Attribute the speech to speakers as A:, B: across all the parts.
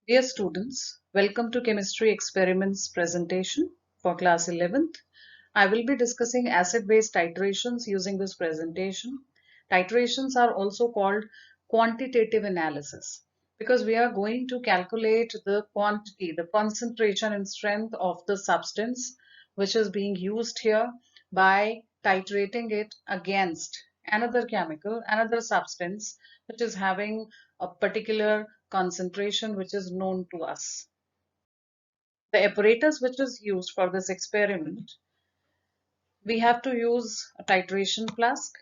A: Dear students, welcome to Chemistry Experiments presentation for class 11th. I will be discussing acid-base titrations using this presentation. Titrations are also called quantitative analysis because we are going to calculate the quantity, the concentration and strength of the substance which is being used here by titrating it against another chemical, another substance which is having a particular concentration which is known to us. The apparatus which is used for this experiment, we have to use a titration flask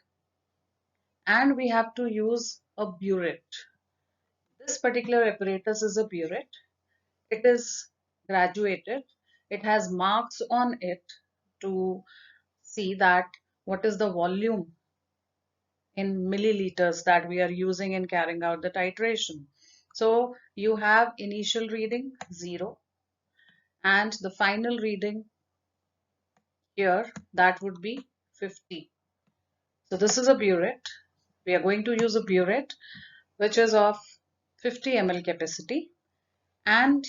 A: and we have to use a burette. This particular apparatus is a burette. It is graduated. It has marks on it to see that what is the volume in milliliters that we are using in carrying out the titration. So you have initial reading 0 and the final reading here that would be 50. So this is a burette. We are going to use a burette which is of 50 ml capacity, and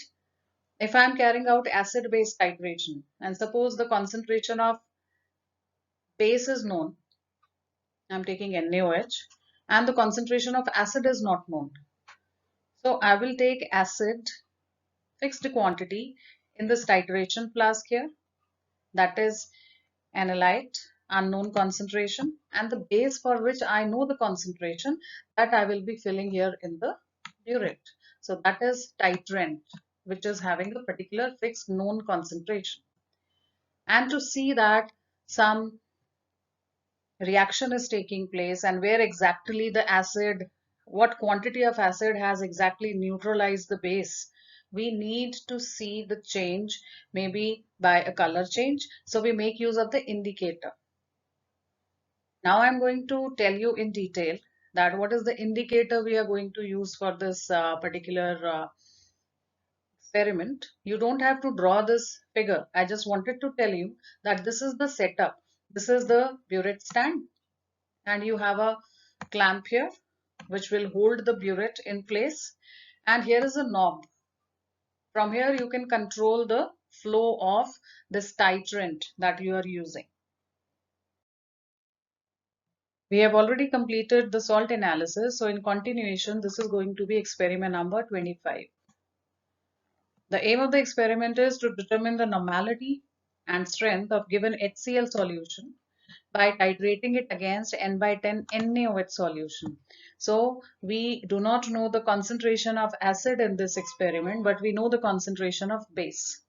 A: if I am carrying out acid base titration and suppose the concentration of base is known, I am taking NaOH, and the concentration of acid is not known. So I will take acid fixed quantity in this titration flask here, that is analyte, unknown concentration, and the base for which I know the concentration, that I will be filling here in the burette. So that is titrant, which is having a particular fixed known concentration. And to see that some reaction is taking place and where exactly the acid, what quantity of acid has exactly neutralized the base, we need to see the change, maybe by a color change. So we make use of the indicator. Now I'm going to tell you in detail that what is the indicator we are going to use for this particular experiment. You don't have to draw this figure. I just wanted to tell you that this is the setup. This is the burette stand and you have a clamp here which will hold the burette in place, and here is a knob. From here you can control the flow of this titrant that you are using. We have already completed the salt analysis, so in continuation, this is going to be experiment number 25. The aim of the experiment is to determine the normality and strength of given HCl solution by titrating it against N by 10 NaOH solution. So we do not know the concentration of acid in this experiment, but we know the concentration of base.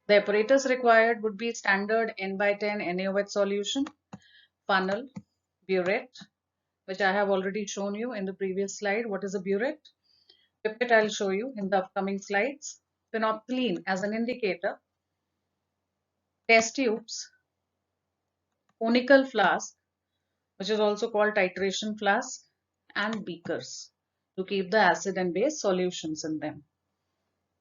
A: The apparatus required would be standard N by 10 NaOH solution, funnel, burette, which I have already shown you in the previous slide. What is a burette? Pipette I'll show you in the upcoming slides. Phenolphthalein as an indicator, test tubes, conical flask, which is also called titration flask, and beakers to keep the acid and base solutions in them.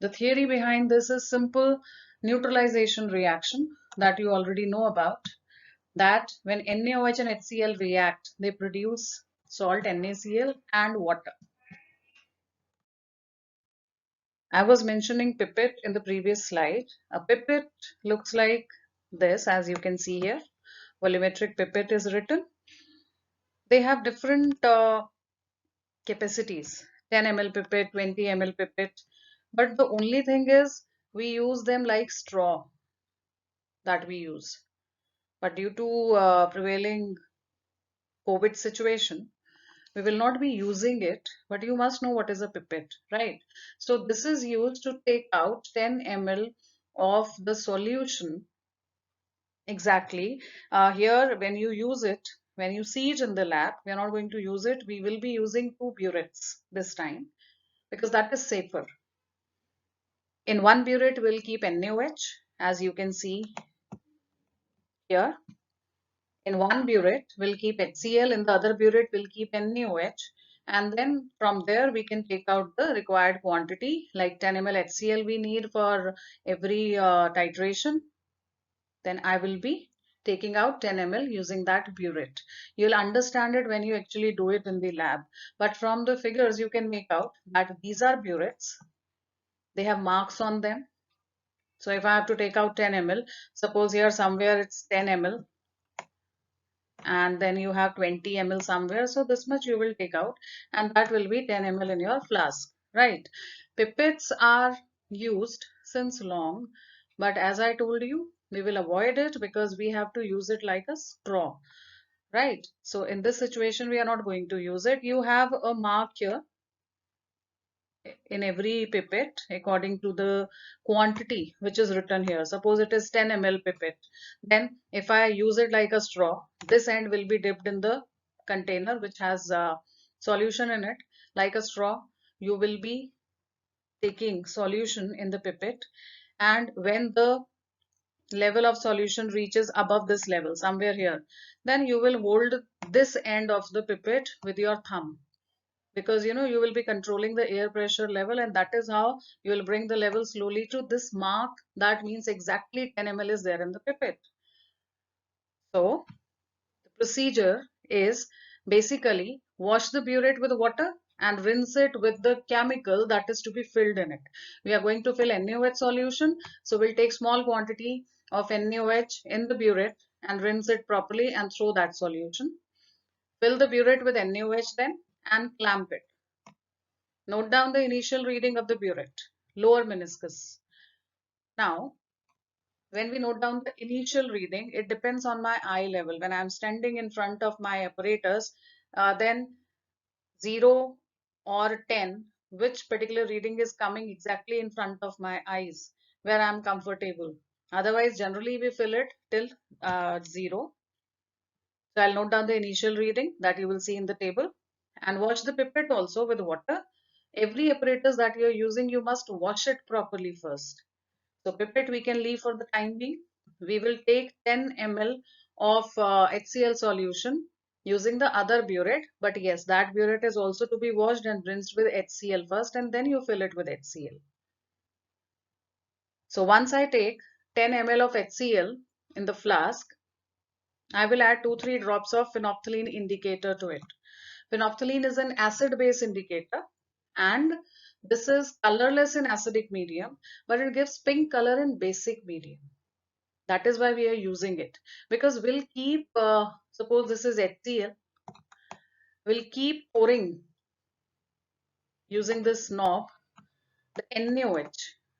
A: The theory behind this is simple neutralization reaction that you already know about, that when NaOH and HCl react, they produce salt NaCl and water. I was mentioning pipette in the previous slide. A pipette looks like this, as you can see here. Volumetric pipette is written. They have different capacities, 10 ml pipette, 20 ml pipette. But the only thing is we use them like straw that we use. But due to prevailing COVID situation, we will not be using it, but you must know what is a pipette, right? So this is used to take out 10 ml of the solution. Exactly. Here, when you use it, when you see it in the lab, we are not going to use it. We will be using 2 burettes this time because that is safer. In one burette, we'll keep NaOH, as you can see here. In one burette, we'll keep HCl. In the other burette, we'll keep NaOH. And then from there, we can take out the required quantity, like 10 ml HCl we need for every titration. Then I will be taking out 10 ml using that burette. You'll understand it when you actually do it in the lab. But from the figures, you can make out that these are burettes. They have marks on them. So if I have to take out 10 ml, suppose here somewhere it's 10 ml and then you have 20 ml somewhere. So this much you will take out and that will be 10 ml in your flask, right? Pipettes are used since long, but as I told you, we will avoid it because we have to use it like a straw, right? So in this situation, we are not going to use it. You have a mark here in every pipette according to the quantity which is written here. Suppose it is 10 ml pipette. Then if I use it like a straw, this end will be dipped in the container which has solution in it. Like a straw, you will be taking solution in the pipette, and when the level of solution reaches above this level, somewhere here, then you will hold this end of the pipette with your thumb, because you will be controlling the air pressure level, and that is how you will bring the level slowly to this mark. That means exactly 10 ml is there in the pipette. So the procedure is basically wash the burette with water and rinse it with the chemical that is to be filled in it. We are going to fill NaOH solution, so we'll take small quantity of NaOH in the burette and rinse it properly and throw that solution. Fill the burette with NaOH then and clamp it. Note down the initial reading of the burette, lower meniscus. Now, when we note down the initial reading, it depends on my eye level. When I'm standing in front of my apparatus, then 0 or 10, which particular reading is coming exactly in front of my eyes, where I'm comfortable. Otherwise, generally we fill it till 0. So I'll note down the initial reading that you will see in the table, and wash the pipette also with water. Every apparatus that you're using, you must wash it properly first. So pipette we can leave for the time being. We will take 10 ml of HCl solution using the other burette. But yes, that burette is also to be washed and rinsed with HCl first, and then you fill it with HCl. So once I take 10 ml of HCl in the flask, I will add 2-3 drops of phenolphthalein indicator to it. Phenolphthalein is an acid-base indicator, and this is colorless in acidic medium, but it gives pink color in basic medium. That is why we are using it, because we'll keep, suppose this is HCl, we'll keep pouring using this knob the NaOH,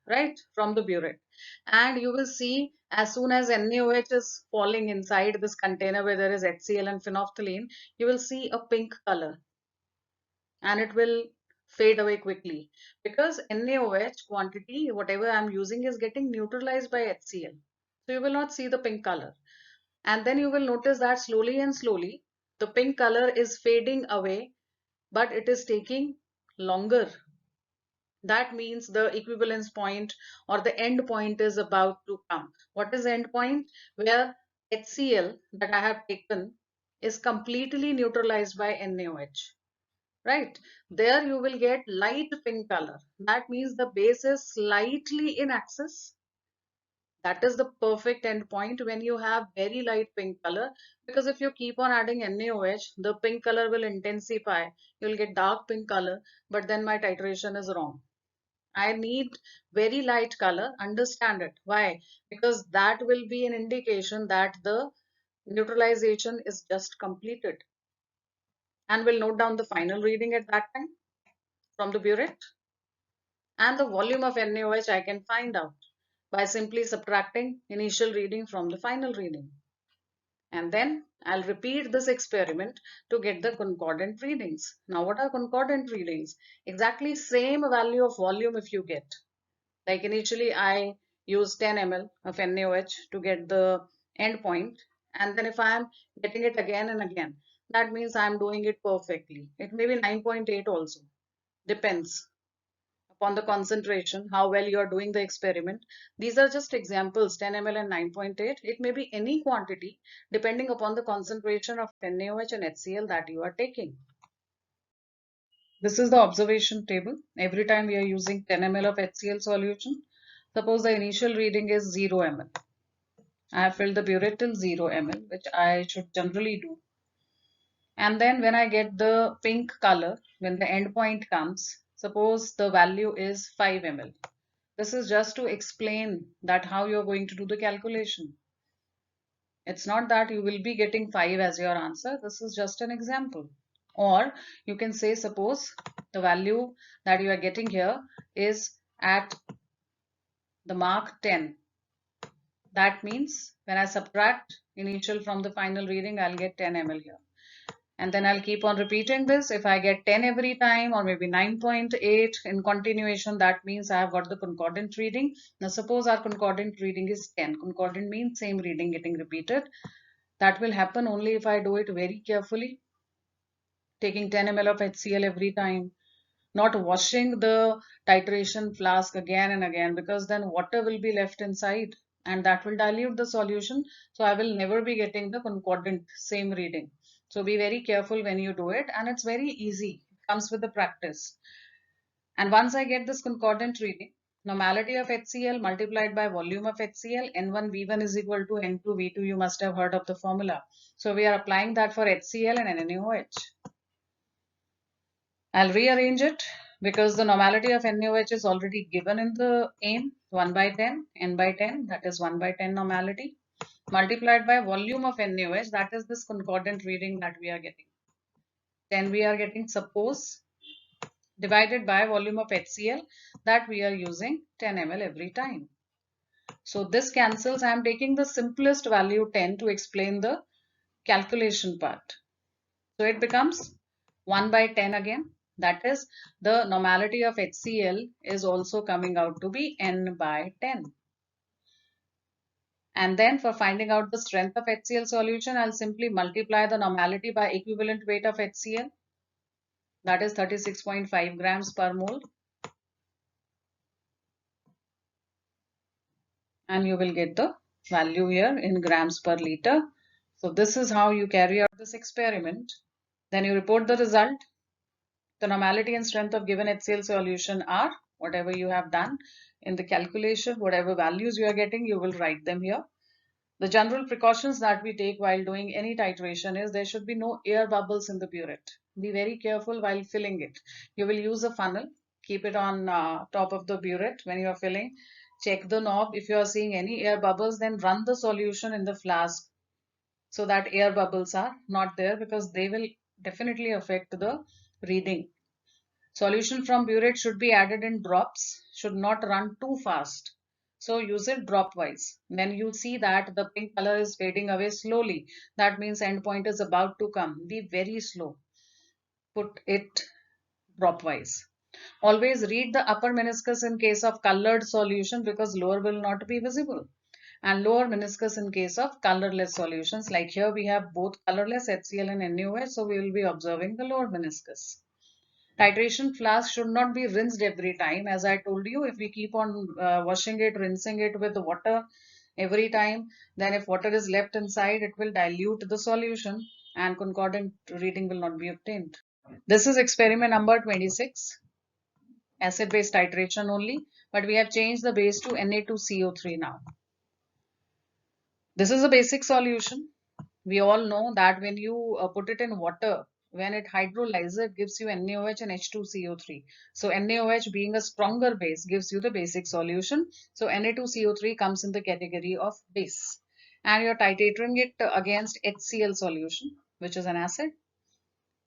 A: right, from the burette. And you will see as soon as NaOH is falling inside this container where there is HCl and phenolphthalein, you will see a pink color and it will fade away quickly, because NaOH quantity, whatever I'm using, is getting neutralized by HCl. So you will not see the pink color. And then you will notice that slowly and slowly the pink color is fading away, but it is taking longer. That means the equivalence point or the end point is about to come. What is end point? Where HCl that I have taken is completely neutralized by NaOH, right? There you will get light pink color. That means the base is slightly in axis. That is the perfect endpoint when you have very light pink color, because if you keep on adding NaOH, the pink color will intensify. You'll get dark pink color, but then my titration is wrong. I need very light color. Understand it. Why? Because that will be an indication that the neutralization is just completed. And we'll note down the final reading at that time from the burette. And the volume of NaOH I can find out by simply subtracting initial reading from the final reading. And then I'll repeat this experiment to get the concordant readings. Now what are concordant readings? Exactly same value of volume if you get. Like initially I use 10 ml of NaOH to get the end point, and then if I am getting it again and again, that means I am doing it perfectly. It may be 9.8 also. Depends upon the concentration, how well you are doing the experiment. These are just examples, 10 ml and 9.8. It may be any quantity depending upon the concentration of NaOH and HCl that you are taking. This is the observation table. Every time we are using 10 ml of HCl solution, suppose the initial reading is 0 ml. I have filled the burette till 0 ml, which I should generally do. And then when I get the pink color, when the end point comes, suppose the value is 5 ml. This is just to explain that how you're going to do the calculation. It's not that you will be getting 5 as your answer. This is just an example. Or you can say, suppose the value that you are getting here is at the mark 10. That means when I subtract initial from the final reading, I'll get 10 ml here. And then I'll keep on repeating this. If I get 10 every time, or maybe 9.8 in continuation, that means I have got the concordant reading. Now suppose our concordant reading is 10. Concordant means same reading getting repeated. That will happen only if I do it very carefully, taking 10 ml of HCl every time, not washing the titration flask again and again, because then water will be left inside and that will dilute the solution. So I will never be getting the concordant same reading. So be very careful when you do it, and it's very easy. It comes with the practice. And once I get this concordant reading, normality of HCl multiplied by volume of HCl, N1V1 is equal to N2V2. You must have heard of the formula. So we are applying that for HCl and NaOH. I'll rearrange it because the normality of NaOH is already given in the aim, 1 by 10, N by 10, that is 1 by 10 normality, multiplied by volume of NaOH, that is this concordant reading that we are getting. Then we are getting, suppose, divided by volume of HCl, that we are using 10 ml every time. So this cancels. I am taking the simplest value 10 to explain the calculation part. So it becomes 1 by 10 again. That is, the normality of HCl is also coming out to be N by 10. And then for finding out the strength of HCl solution, I'll simply multiply the normality by equivalent weight of HCl. That is 36.5 grams per mole. And you will get the value here in grams per liter. So this is how you carry out this experiment. Then you report the result. The normality and strength of given HCl solution are whatever you have done in the calculation, whatever values you are getting, you will write them here. The general precautions that we take while doing any titration is there should be no air bubbles in the burette. Be very careful while filling it. You will use a funnel, keep it on top of the burette when you are filling. Check the knob. If you are seeing any air bubbles, then run the solution in the flask so that air bubbles are not there, because they will definitely affect the reading. Solution from burette should be added in drops, should not run too fast. So use it dropwise. Then you'll see that the pink color is fading away slowly. That means endpoint is about to come. Be very slow. Put it dropwise. Always read the upper meniscus in case of colored solution, because lower will not be visible. And lower meniscus in case of colorless solutions. Like here we have both colorless HCl and NaOH, so we will be observing the lower meniscus. Titration flask should not be rinsed every time. As I told you, if we keep on washing it, rinsing it with the water every time, then if water is left inside, it will dilute the solution and concordant reading will not be obtained. This is experiment number 26, acid-base titration only, but we have changed the base to Na2CO3 now. This is a basic solution. We all know that when you put it in water, when it hydrolyzes, it gives you NaOH and H2CO3. So NaOH, being a stronger base, gives you the basic solution. So Na2CO3 comes in the category of base. And you're titrating it against HCl solution, which is an acid.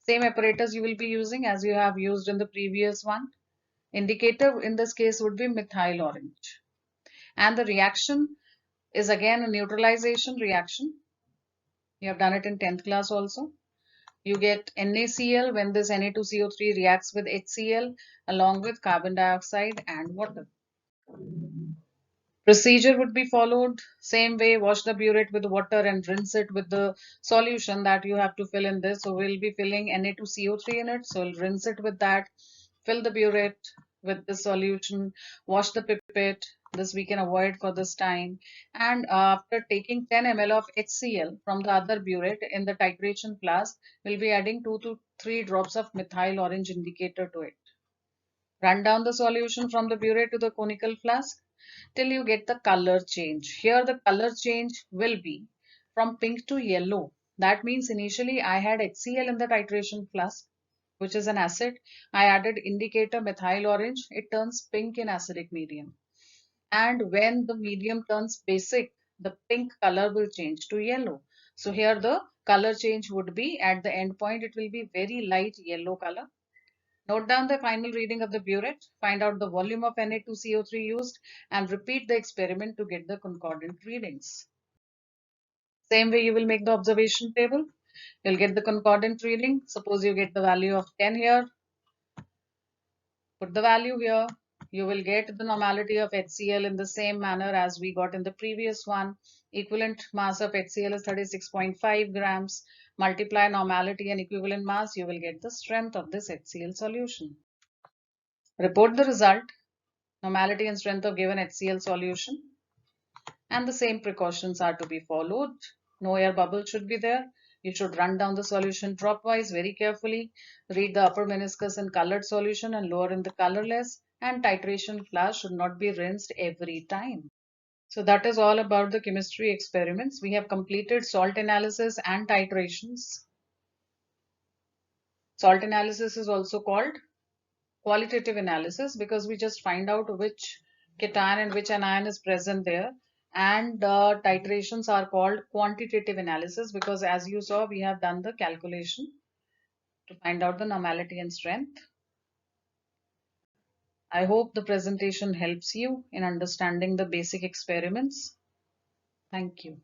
A: Same apparatus you will be using as you have used in the previous one. Indicator in this case would be methyl orange. And the reaction is again a neutralization reaction. You have done it in 10th class also. You get NaCl when this Na2CO3 reacts with HCl along with carbon dioxide and water. Procedure would be followed same way. Wash the burette with water and rinse it with the solution that you have to fill in this. So we'll be filling Na2CO3 in it. So we'll rinse it with that. Fill the burette with the solution. Wash the pipette. This we can avoid for this time. And after taking 10 ml of HCl from the other burette in the titration flask, we'll be adding 2 to 3 drops of methyl orange indicator to it. Run down the solution from the burette to the conical flask till you get the color change. Here the color change will be from pink to yellow. That means initially I had HCl in the titration flask, which is an acid. I added indicator methyl orange. It turns pink in acidic medium. and when the medium turns basic, the pink color will change to yellow. So here the color change would be at the end point, it will be very light yellow color. Note down the final reading of the burette, find out the volume of Na2CO3 used, and repeat the experiment to get the concordant readings. Same way you will make the observation table. You'll get the concordant reading. Suppose you get the value of 10 here. Put the value here. You will get the normality of HCl in the same manner as we got in the previous one. Equivalent mass of HCl is 36.5 grams. Multiply normality and equivalent mass, you will get the strength of this HCl solution. Report the result, normality and strength of given HCl solution. And the same precautions are to be followed. No air bubble should be there. You should run down the solution dropwise very carefully. Read the upper meniscus in colored solution and lower in the colorless. And titration flask should not be rinsed every time. So that is all about the chemistry experiments. We have completed salt analysis and titrations. Salt analysis is also called qualitative analysis because we just find out which cation and which anion is present there, and titrations are called quantitative analysis because as you saw we have done the calculation to find out the normality and strength. I hope the presentation helps you in understanding the basic experiments. Thank you.